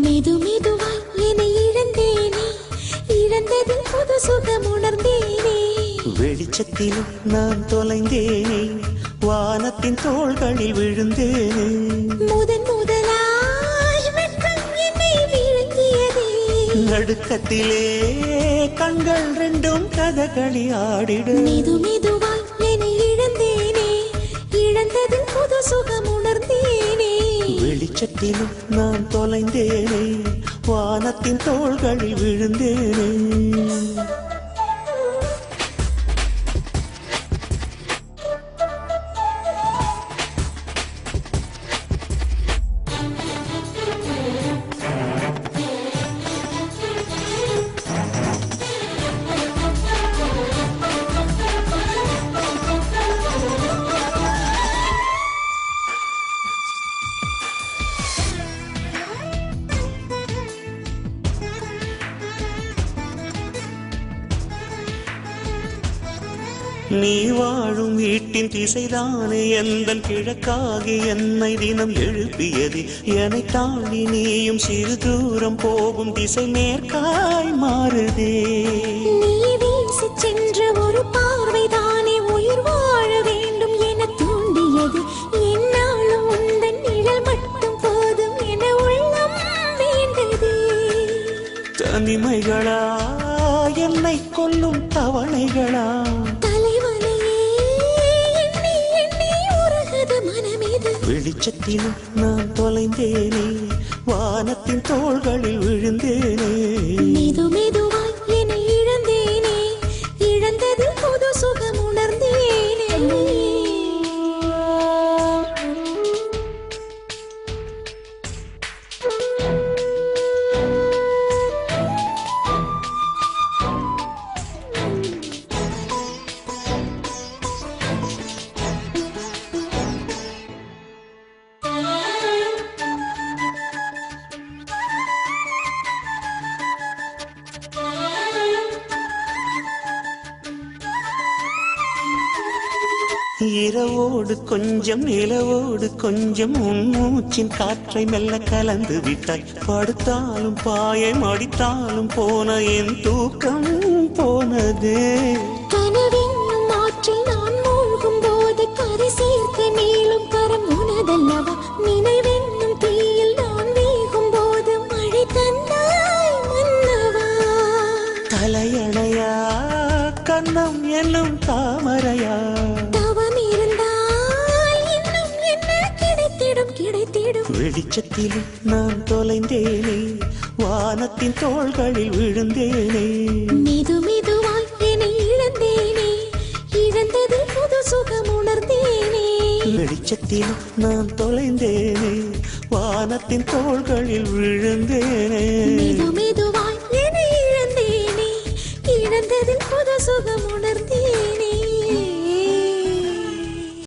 மெது மெதுவாய் என்னை இழந்தேனே, இழந்ததில் புது சுகம் உணர்ந்தேனே. வெளிச்சத்திலும் நான் தொலைந்தேனே, வானத்தின் தோள்களில் விழுந்தேனே. முதன் முதலாய் வெட்கம் என்னை விழுங்கியதே. நடுக்கத்திலே கண்கள் ரெண்டும் கதகளி ஆடிட. மெது மெதுவாய் என்னை இழந்தேனே, இழந்ததில் புது சுகம் உணர்ந்தேனே. வெளிச்சத்திலும் நான் தொலைந்தேனே, வானத்தின் தோள்களில் விழுந்தேனே. நீ வாழும் வீட்டின் திசைதானே எந்தன் கிழக்காகி என்னை தினம் எழுப்பியது. என்னை தாண்டி நீயும் சிறு தூரம் போகும் திசை மேற்காய் மாறுதே. நீ வீசி சென்ற ஒரு பார்வைதானே உயிர் வாழ வேண்டும் என தூண்டியது. என்னாலும் உந்தன் நிழல் மட்டும் போதும் என உள்ளம் வேண்டது. தனிமைகளா என்னை கொல்லும் தவணைகளா, வெளிச்சத்திலும் நான் தொலைந்தேனே, வானத்தின் தோள்களில் விழுந்தேனே. மெது மெதுவாய் என்னை இழந்தேனே, இழந்ததில் புது சுகம் உணர்ந்தேனே. இரவோடு கொஞ்சம் நிலவோடு கொஞ்சம் உன் மூச்சின் காற்றை மெல்ல கலந்து விட்டாய். படுத்தாலும் பாயம் அடித்தாலும் போன என் தூக்கம் போனது. கனவென்னும் ஆற்றில் நான் மூழ்கும் போது கரை சேர்க்க நீளும் கரம் உனதல்லவா. நினைவென்னும் தீயில் நான் வீகும் போது மழை தந்தாய் மன்னவா. தலையணையா கண்ணம் என்னும் தாமரையா, வெளிச்சத்திலும் நான் தொலைந்தேனே, வானத்தின் தோள்களில் விழுந்தேனே. மெது மெதுவாய் என்னை இழந்தேனே, இழந்ததில் புது சுகம் உணர்ந்தேனே. வெளிச்சத்திலும் நான் தொலைந்தேனே, வானத்தின் தோள்களில் விழுந்தேனே. மெது மெதுவாய்